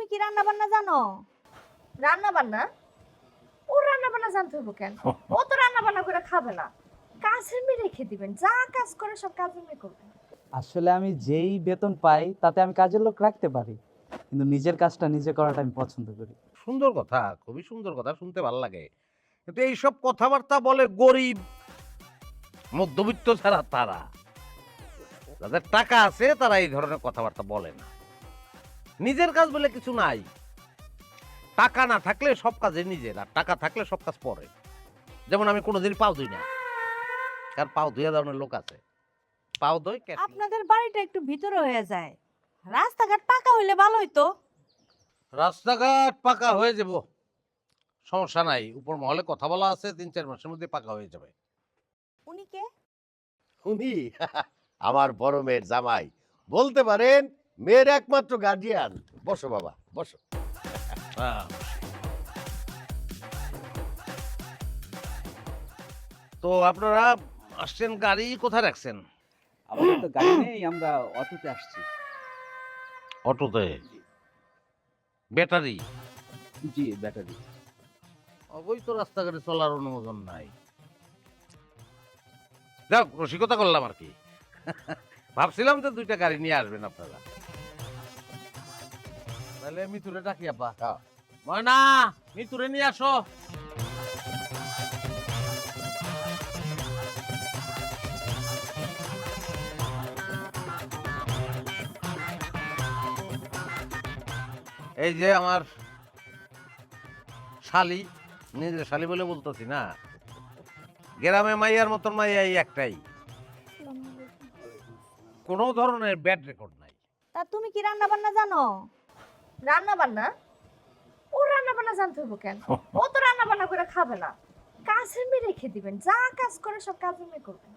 কি রান্না বান্না জানো? রান্না বান্না? ও রান্না বান্না জানতে হইব কেন? ও তো রান্না বান্না করে খাবে না। কাজের মেয়ে রেখে দিবেন, যা কাজ করে সব কাজের মেয়ে করবে। আসলে আমি যেই বেতন পাই তাতে আমি কাজের লোক রাখতে পারি, কিন্তু নিজের কাজটা নিজে করাটা আমি পছন্দ করি। সুন্দর কথা, খুবই সুন্দর কথা, শুনতে ভালো লাগে। কিন্তু এইসব কথাবার্তা বলে গরিব, মধ্যবিত্ত ছাড়া তারা, যাদের টাকা আছে তারা এই ধরনের কথাবার্তা বলে না। নিজের কাজ বলে কিছু নাই। টাকা না থাকলে সব কাজে নিজের, আর টাকা থাকলে সব কাজ পরে। যেমন আমি কোনোদিন পাও ধুই না, কারণ পাও ধুইয়া ধরনের লোক আছে, পাও ধুই। আপনাদের বাড়িটা একটু ভিতরে হয়ে যায়, রাস্তাঘাট পাকা হইলে ভালো হইতো। রাস্তাঘাট পাকা হয়ে যাব, সমস্যা নাই। উপর মহলে কথা বলা আছে, 3-4 মাসের মধ্যে পাকা হয়ে যাবে। উনি কে? উনি আমার বড় মেয়ের জামাই, বলতে পারেন মেয়ের একমাত্র গার্ডিয়ান। বসো বাবা, বসো। হ্যাঁ। তো আপনারা আসছেন, গাড়ি কোথায় রাখছেন? আমাদের তো গাড়ি নেই, আমরা অটোতে আসছি। অটোতে? ব্যাটারি? জি, ব্যাটারি। ওই তো রাস্তাঘাটে চলার অনুমোদন নাই। যাক, রসিকতা করলাম আর কি। ভাবছিলাম তো 2টা গাড়ি নিয়ে আসবেন আপনারা। তাহলে মিতুরে ডাকি আপা। হ্যাঁ। ময়না, মিতুরে নিয়ে আসো। এই যে আমার শালি, নিজের শালি বলে বলতেছি না, গ্রামে মাইয়ার মতন মাইয়া এই একটাই, কোনো ধরনের ব্যাড রেকর্ড নাই। তা তুমি কি রান্না বান্না জানো? রান্না বান্না? ও রান্না বান্না জানতে হইব কেন? ও তো রান্না বান্না করে খাবে না। কাজের মেয়ে রেখে দিবেন, যা কাজ করে সব কাজের মেয়ে করবে।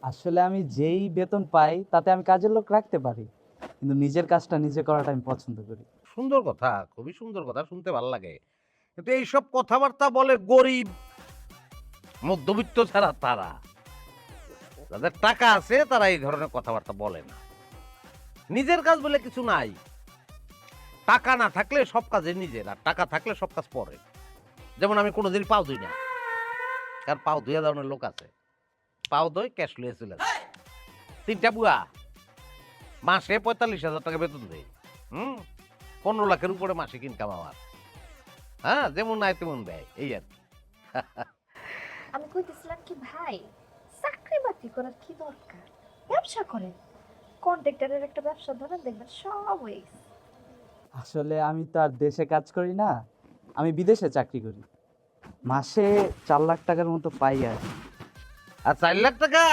আসলে আমি যেই বেতন পাই তাতে আমি কাজের লোক রাখতে পারি, কিন্তু নিজের কাজটা নিজে করাটা আমি পছন্দ করি। সুন্দর কথা, খুবই সুন্দর কথা, শুনতে ভালো লাগে। কিন্তু এইসব কথাবার্তা বলে গরিব, মধ্যবিত্ত ছাড়া তারা, যাদের টাকা আছে তারা এই ধরনের কথাবার্তা বলে না। নিজের কাজ বলে কিছু নাই। টাকা না থাকলে সব কাজে নিজের, আর টাকা থাকলে সব কাজ পরে। যেমন আমি কোনোদিন পাও ধুই না, কারণ পাও ধুইয়া ধরনের লোক আছে, পাও ধুই ক্যাশ লুয়ে চলে যায়। 3টা বুয়া, মাসে 45,000 টাকা বেতন দেয়। 15 লাখের উপরে মাসিক ইনকাম আমার। হ্যাঁ, যেমন নাই তেমন দেয়, এই আর কি। আমি কইতেছিলাম কি ভাই, চাকরি বাকরি করার কি দরকার? ব্যবসা করেন, কন্ট্রাক্টরের একটা ব্যবসা ধরেন, দেখবেন সব হয়ে গেছে। আসলে আমি তো আর দেশে কাজ করি না, আমি বিদেশে চাকরি করি। মাসে 4 লাখ টাকার মতো পাই আর কি। আর 4 লাখ টাকা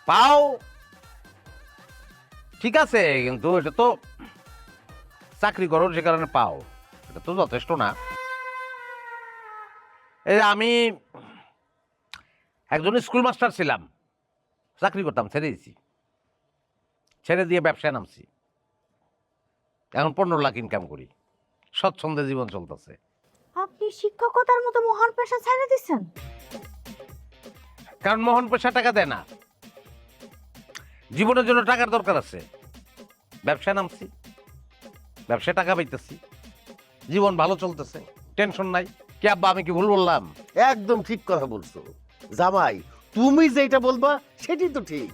পাও, ঠিক আছে, কিন্তু এটা তো চাকরি করো যে কারণে পাও, এটা তো যথেষ্ট না। এই আমি একজন স্কুল মাস্টার ছিলাম, চাকরি করতাম, ছেড়ে দিয়েছি। ছেড়ে দিয়ে ব্যবসায় নামছি, এখন 15 লাখ ইনকাম করি, স্বচ্ছন্দে জীবন চলতেছে। আপনি শিক্ষকতার মতো মহান পেশা ছেড়ে দিচ্ছেন? কারণ মোহন পয়সা টাকা দেয় না, জীবনের জন্য টাকার দরকার আছে। ব্যবসায় নামছি, ব্যবসায় টাকা পাইতেছি, জীবন ভালো চলতেছে, টেনশন নাই। কি আব্বা, আমি কি ভুল বললাম? একদম ঠিক কথা বলছো জামাই, তুমি যেটা বলবা সেটাই তো ঠিক।